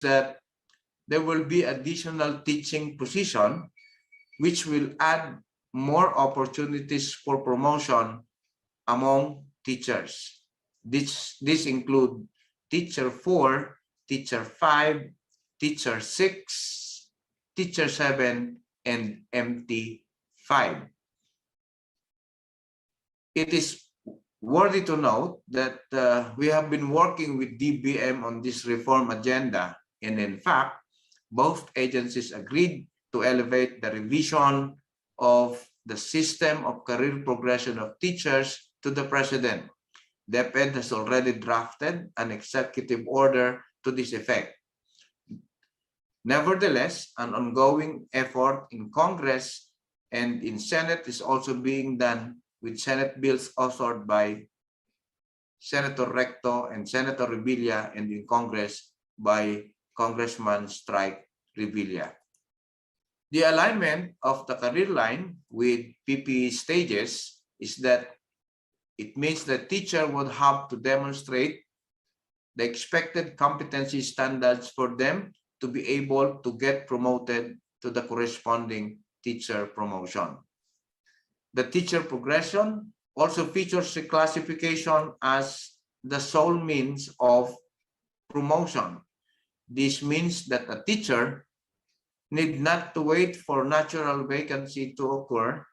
that there will be additional teaching position, which will add more opportunities for promotion among teachers. This include teacher 4, teacher 5, teacher 6, teacher 7, and MT 5. It is worthy to note that we have been working with DBM on this reform agenda, and in fact, both agencies agreed to elevate the revision of the system of career progression of teachers to the President. Deped has already drafted an executive order to this effect. Nevertheless, an ongoing effort in Congress and in Senate is also being done with Senate bills authored by Senator Recto and Senator Revilla, and in Congress by Congressman Strike Revilla. The alignment of the career line with PPE stages is that it means the teacher would have to demonstrate the expected competency standards for them to be able to get promoted to the corresponding teacher promotion. The teacher progression also features a classification as the sole means of promotion. This means that a teacher need not to wait for natural vacancy to occur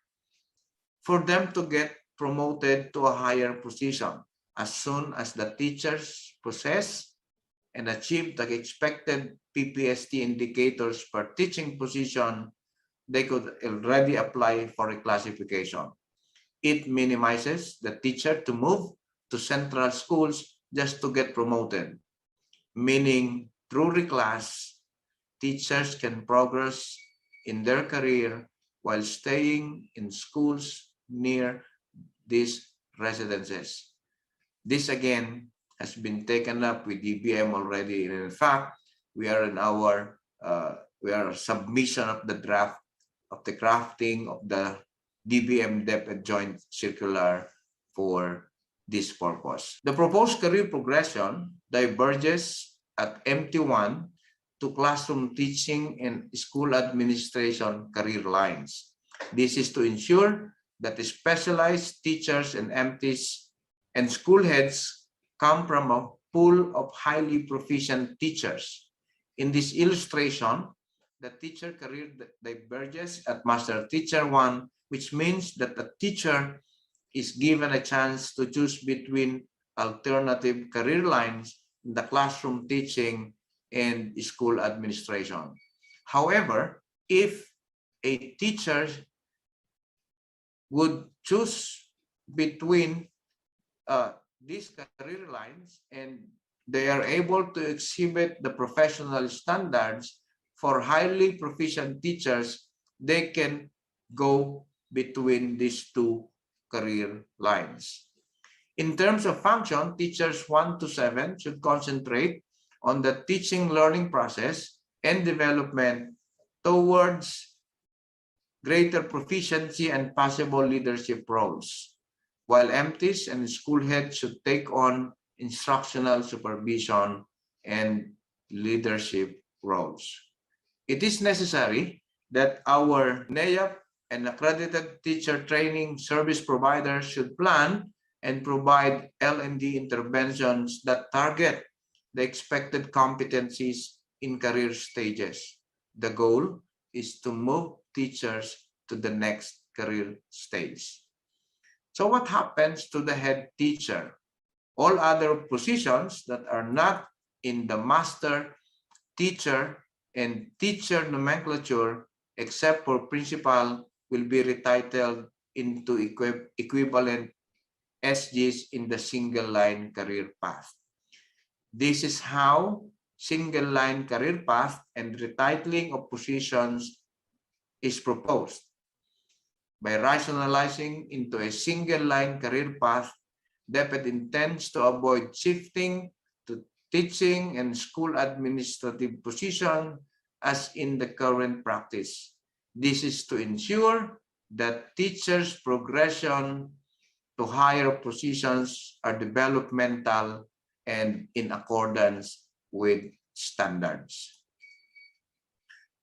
for them to get promoted to a higher position. As soon as the teachers possess and achieve the expected PPST indicators per teaching position, they could already apply for a classification. It minimizes the teacher to move to central schools just to get promoted, meaning through reclass, teachers can progress in their career while staying in schools near these residences. This again has been taken up with DBM already, and in fact, we are in our submission of the draft of the crafting of the DBM Deped joint circular for this purpose. The proposed career progression diverges at MT1 to classroom teaching and school administration career lines. This is to ensure that the specialized teachers and MTs and school heads come from a pool of highly proficient teachers. In this illustration, the teacher career diverges at Master Teacher 1, which means that the teacher is given a chance to choose between alternative career lines in the classroom teaching and school administration. However, if a teacher would choose between these career lines and they are able to exhibit the professional standards for highly proficient teachers, they can go between these two career lines. In terms of function, teachers 1 to 7 should concentrate on the teaching learning process and development towards greater proficiency and possible leadership roles, while MTs and school heads should take on instructional supervision and leadership roles. It is necessary that our NAIAP and accredited teacher training service providers should plan and provide L&D interventions that target the expected competencies in career stages. The goal is to move teachers to the next career stage. So what happens to the head teacher? All other positions that are not in the master teacher and teacher nomenclature, except for principal, will be retitled into equivalent SGs in the single line career path. This is how single line career path and retitling of positions is proposed. By rationalizing into a single line career path, Deped intends to avoid shifting to teaching and school administrative position as in the current practice. This is to ensure that teachers' progression to higher positions are developmental and in accordance with standards.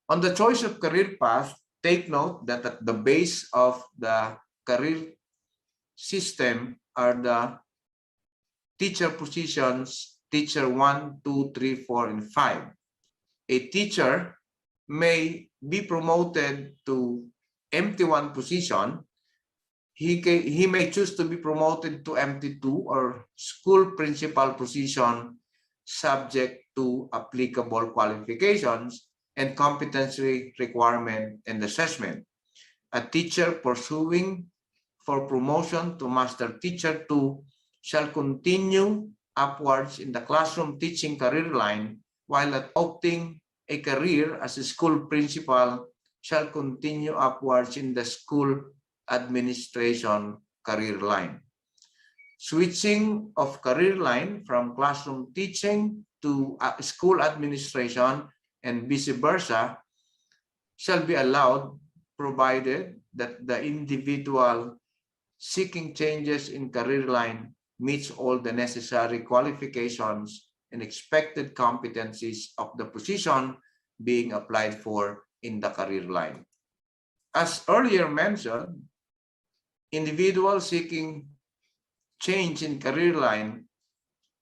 On the choice of career path, take note that at the base of the career system are the teacher positions, teacher 1, 2, 3, 4, and 5. A teacher may be promoted to MT1 position. He may choose to be promoted to MT2 or school principal position subject to applicable qualifications and competency requirement and assessment. A teacher pursuing for promotion to master teacher 2 shall continue upwards in the classroom teaching career line, while adopting a career as a school principal shall continue upwards in the school administration career line. Switching of career line from classroom teaching to school administration and vice versa shall be allowed, provided that the individual seeking changes in career line meets all the necessary qualifications and expected competencies of the position being applied for in the career line. As earlier mentioned, individuals seeking change in career line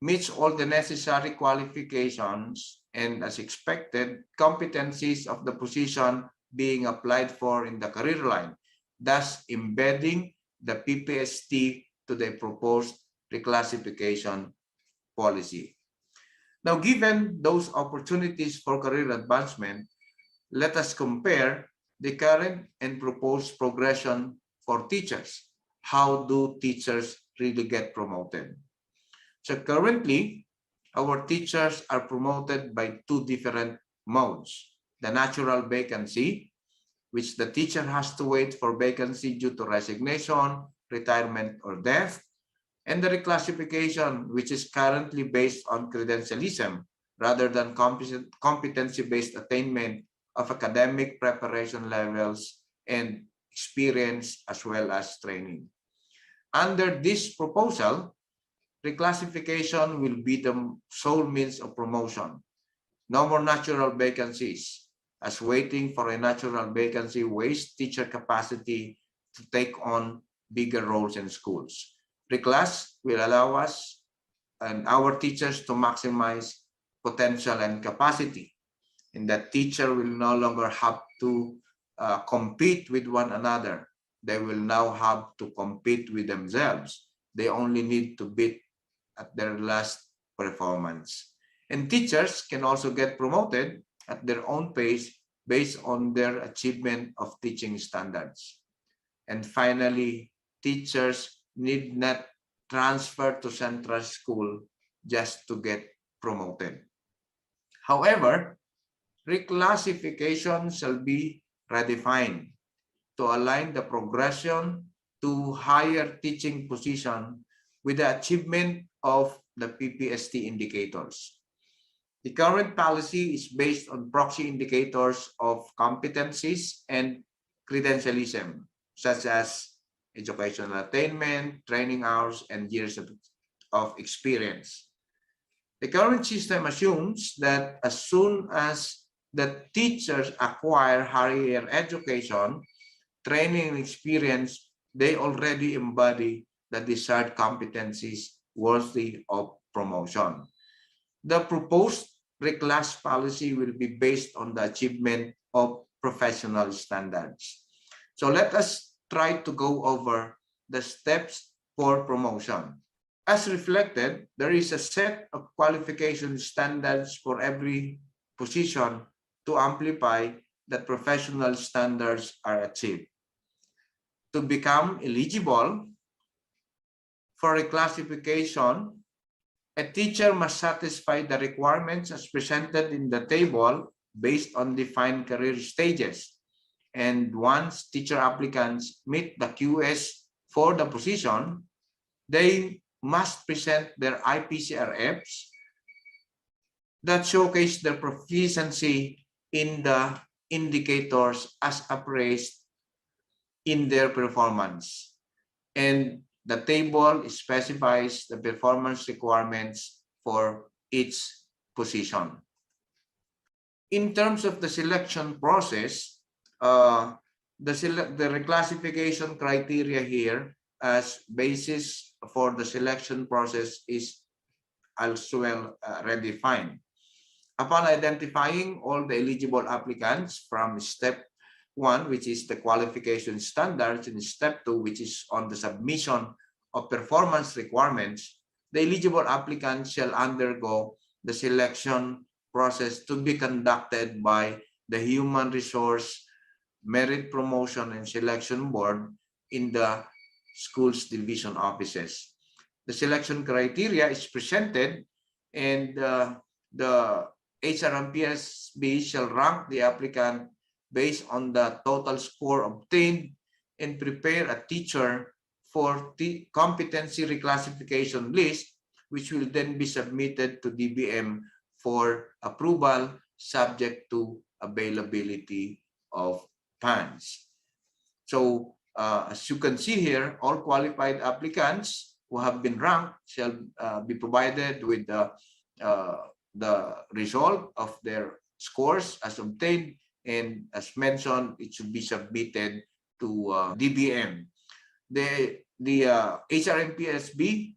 meets all the necessary qualifications and, as expected, competencies of the position being applied for in the career line, thus embedding the PPST to the proposed reclassification policy. Now, given those opportunities for career advancement, let us compare the current and proposed progression for teachers. How do teachers really get promoted? So currently, our teachers are promoted by two different modes. The natural vacancy, which the teacher has to wait for vacancy due to resignation, retirement, or death, and the reclassification, which is currently based on credentialism rather than competency-based attainment of academic preparation levels and experience as well as training. Under this proposal, reclassification will be the sole means of promotion. No more natural vacancies, as waiting for a natural vacancy wastes teacher capacity to take on bigger roles in schools. Reclass will allow us and our teachers to maximize potential and capacity. And that teacher will no longer have to compete with one another. They will now have to compete with themselves. They only need to beat at their last performance. And teachers can also get promoted at their own pace based on their achievement of teaching standards. And finally, teachers need not transfer to central school just to get promoted. However, reclassification shall be redefined to align the progression to higher teaching position with the achievement of the PPST indicators. The current policy is based on proxy indicators of competencies and credentialism, such as educational attainment, training hours, and years of experience. The current system assumes that as soon as the teachers acquire higher education, training, and experience, they already embody the desired competencies worthy of promotion. The proposed reclass policy will be based on the achievement of professional standards. So let us try to go over the steps for promotion. As reflected, there is a set of qualification standards for every position to amplify that professional standards are achieved. To become eligible for reclassification, a teacher must satisfy the requirements as presented in the table based on defined career stages. And once teacher applicants meet the QS for the position, they must present their IPCRFs that showcase their proficiency in the indicators as appraised in their performance. And the table specifies the performance requirements for each position. In terms of the selection process, the reclassification criteria here as basis for the selection process is as well redefined. Upon identifying all the eligible applicants from step 1, which is the qualification standards, and step 2, which is on the submission of performance requirements, the eligible applicants shall undergo the selection process to be conducted by the Human Resource Merit Promotion and Selection Board in the school's division offices. The selection criteria is presented, and the HRMPSB shall rank the applicant based on the total score obtained and prepare a teacher for the competency reclassification list, which will then be submitted to DBM for approval subject to availability of funds. So as you can see here, all qualified applicants who have been ranked shall be provided with the result of their scores as obtained, and as mentioned, it should be submitted to DBM. The HRMPSB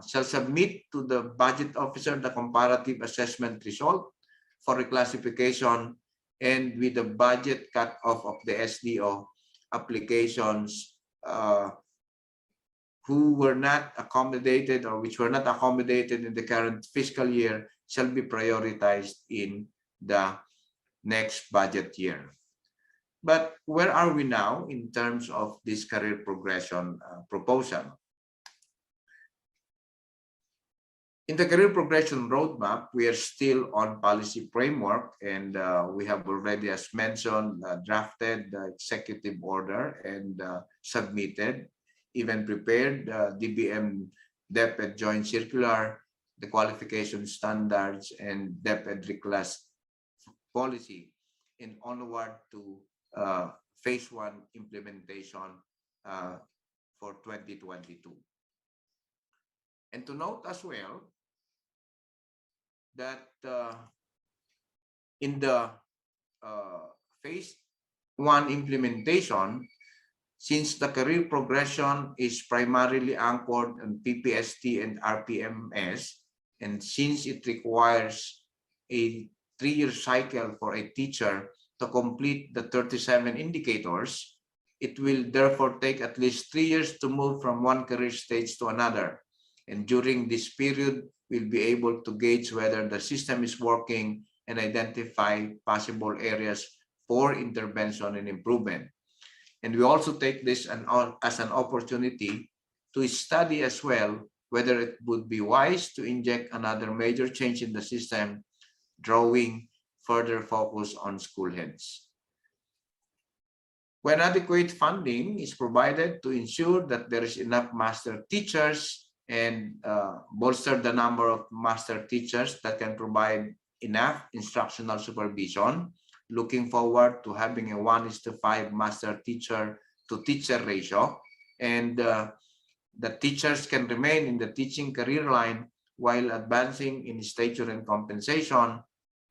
shall submit to the budget officer the comparative assessment result for reclassification, and with the budget cut-off of the SDO, applications who were not accommodated or which were not accommodated in the current fiscal year shall be prioritized in the next budget year. But where are we now in terms of this career progression proposal? In the career progression roadmap, we are still on policy framework, and we have already, as mentioned, drafted the executive order and submitted, even prepared DBM Deped joint circular, the qualification standards, and Deped reclass policy, and onward to phase 1 implementation for 2022. And to note as well that in the phase 1 implementation, since the career progression is primarily anchored on PPST and RPMS, and since it requires a 3-year cycle for a teacher to complete the 37 indicators, it will therefore take at least 3 years to move from one career stage to another. And during this period, we'll be able to gauge whether the system is working and identify possible areas for intervention and improvement. And we also take this as an opportunity to study as well whether it would be wise to inject another major change in the system, drawing further focus on school heads. When adequate funding is provided to ensure that there is enough master teachers and bolster the number of master teachers that can provide enough instructional supervision, looking forward to having a 1:5 master teacher to teacher ratio, and the teachers can remain in the teaching career line while advancing in stature and compensation,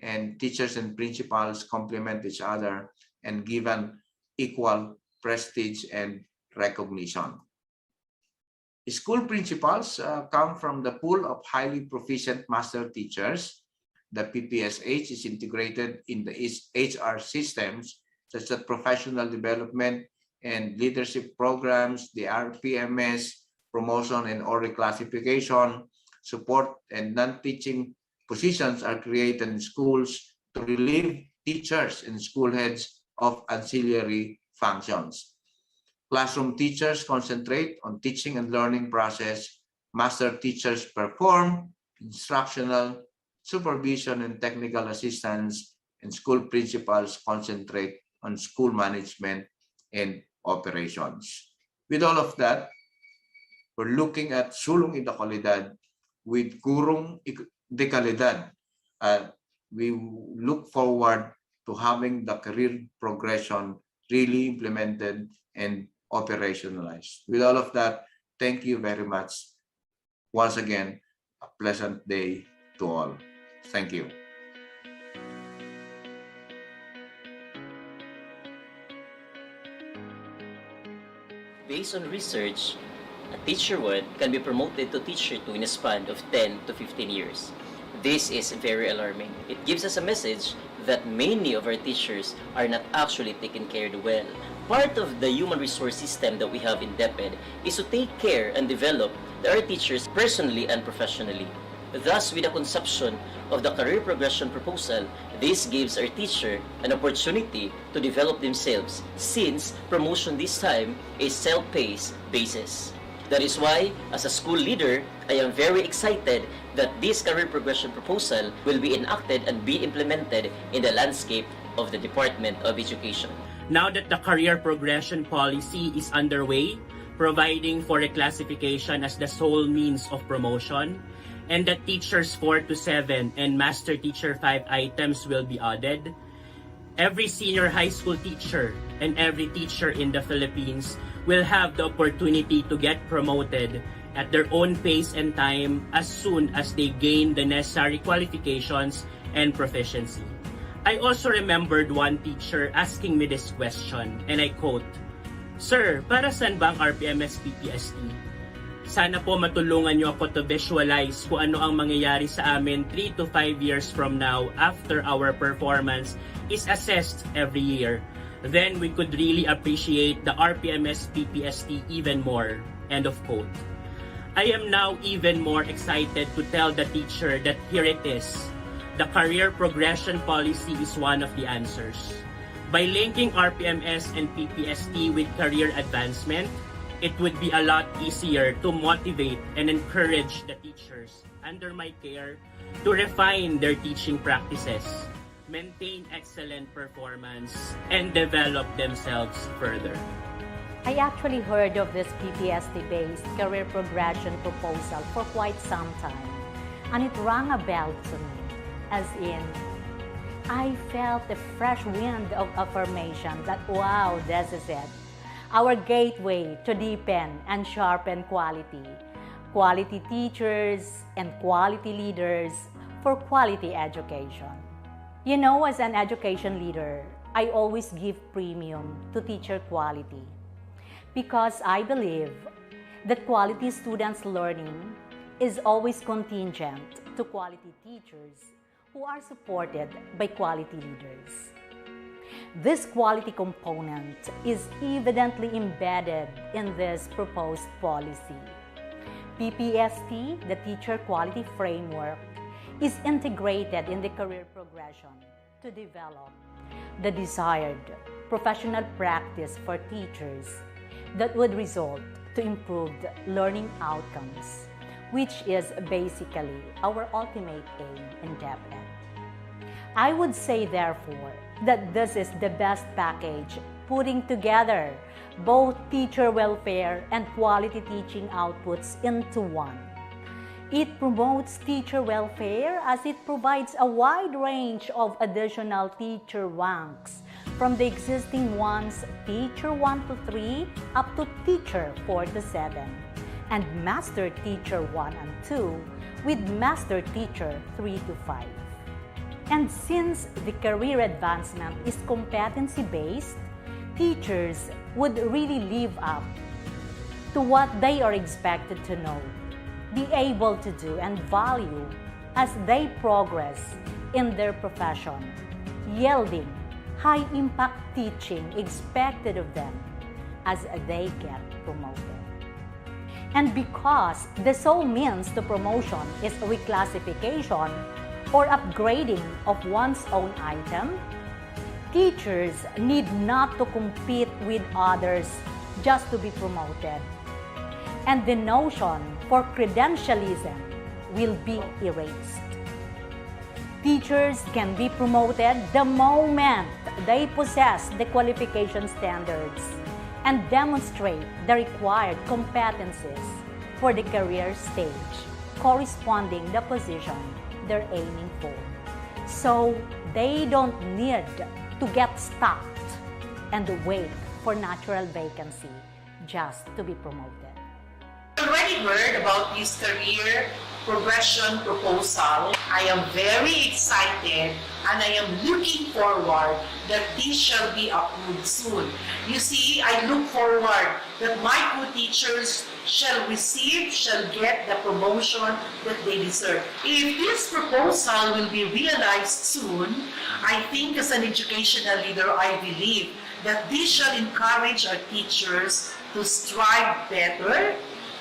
and teachers and principals complement each other and given equal prestige and recognition. School principals come from the pool of highly proficient master teachers. The PPSH is integrated in the HR systems such as professional development and leadership programs, the RPMS, promotion and or reclassification, support and non-teaching positions are created in schools to relieve teachers and school heads of ancillary functions. Classroom teachers concentrate on teaching and learning process. Master teachers perform instructional, supervision, and technical assistance, and school principals concentrate on school management and operations. With all of that, we're looking at sulong de kalidad with gurong de kalidad. We look forward to having the career progression really implemented and operationalized. With all of that, thank you very much. Once again, a pleasant day to all. Thank you. Based on research, a teacher 1 can be promoted to teacher 2 in a span of 10 to 15 years. This is very alarming. It gives us a message that many of our teachers are not actually taken care of well. Part of the human resource system that we have in Deped is to take care and develop our teachers personally and professionally. Thus, with the conception of the career progression proposal, this gives our teacher an opportunity to develop themselves since promotion this time is self-paced basis. That is why, as a school leader, I am very excited that this career progression proposal will be enacted and be implemented in the landscape of the Department of Education. Now that the career progression policy is underway, providing for reclassification as the sole means of promotion, and that teachers 4 to 7 and master teacher 5 items will be added, every senior high school teacher and every teacher in the Philippines will have the opportunity to get promoted at their own pace and time as soon as they gain the necessary qualifications and proficiency. I also remembered one teacher asking me this question, and I quote, "Sir, para saan ba ang RPMS PPST? Sana po matulungan niyo ako to visualize kung ano ang mangyayari sa amin 3 to 5 years from now after our performance is assessed every year. Then we could really appreciate the RPMS PPST even more." End of quote. I am now even more excited to tell the teacher that here it is. The career progression policy is one of the answers. By linking RPMS and PPST with career advancement, it would be a lot easier to motivate and encourage the teachers under my care to refine their teaching practices, maintain excellent performance, and develop themselves further. I actually heard of this PPST-based career progression proposal for quite some time, and it rang a bell to me, as in, I felt a fresh wind of affirmation that, wow, this is it. Our gateway to deepen and sharpen quality. Quality teachers and quality leaders for quality education. You know, as an education leader, I always give premium to teacher quality because I believe that quality students' learning is always contingent to quality teachers who are supported by quality leaders. This quality component is evidently embedded in this proposed policy. PPST, the Teacher Quality Framework, is integrated in the career progression to develop the desired professional practice for teachers that would result to improved learning outcomes, which is basically our ultimate aim in Deped. I would say, therefore, that this is the best package putting together both teacher welfare and quality teaching outputs into one. It promotes teacher welfare as it provides a wide range of additional teacher ranks from the existing ones teacher 1 to 3 up to teacher 4 to 7 and master teacher 1 and 2 with master teacher 3 to 5. And since the career advancement is competency-based, teachers would really live up to what they are expected to know, be able to do, and value as they progress in their profession, yielding high-impact teaching expected of them as they get promoted. And because the sole means to promotion is reclassification or upgrading of one's own item, teachers need not to compete with others just to be promoted. And the notion for credentialism will be erased. Teachers can be promoted the moment they possess the qualification standards and demonstrate the required competencies for the career stage corresponding the position they're aiming for. So they don't need to get stuck and wait for natural vacancy just to be promoted. You already heard about this career progression proposal. I am very excited and I am looking forward that this shall be approved soon. You see, I look forward that my co-teachers shall get the promotion that they deserve. If this proposal will be realized soon, I think as an educational leader, I believe that this shall encourage our teachers to strive better.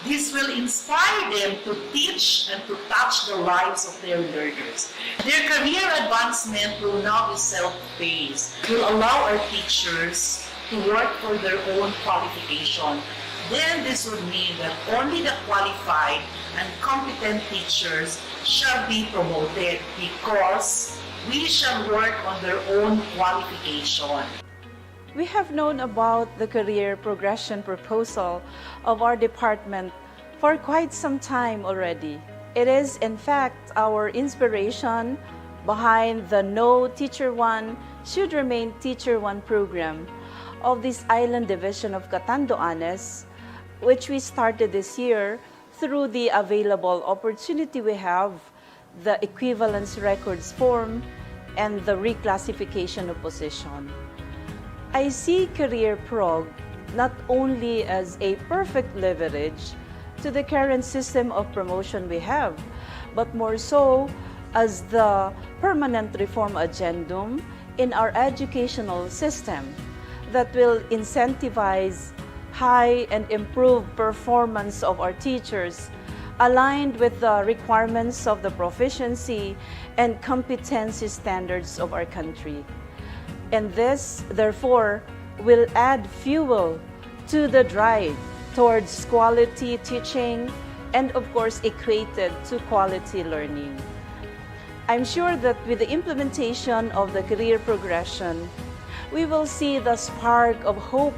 This will inspire them to teach and to touch the lives of their learners. Their career advancement will now be self-paced. It will allow our teachers to work for their own qualification. Then this would mean that only the qualified and competent teachers shall be promoted because we shall work on their own qualification. We have known about the career progression proposal of our department for quite some time already. It is, in fact, our inspiration behind the No Teacher One Should Remain Teacher One program of this island division of Catanduanes, which we started this year through the available opportunity we have, the equivalence records form, and the reclassification of position. I see Career Prog not only as a perfect leverage to the current system of promotion we have, but more so as the permanent reform agendum in our educational system that will incentivize high and improved performance of our teachers aligned with the requirements of the proficiency and competency standards of our country. And this, therefore, will add fuel to the drive towards quality teaching and, of course, equated to quality learning. I'm sure that with the implementation of the career progression, we will see the spark of hope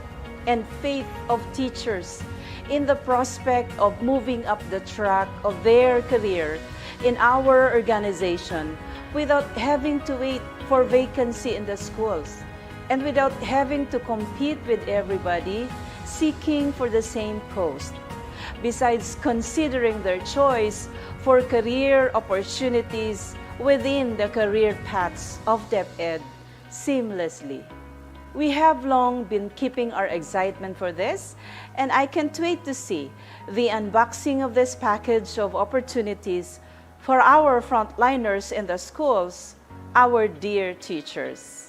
and faith of teachers in the prospect of moving up the track of their career in our organization without having to wait for vacancy in the schools and without having to compete with everybody seeking for the same post, besides considering their choice for career opportunities within the career paths of Deped seamlessly. We have long been keeping our excitement for this, and I can't wait to see the unboxing of this package of opportunities for our frontliners in the schools, our dear teachers.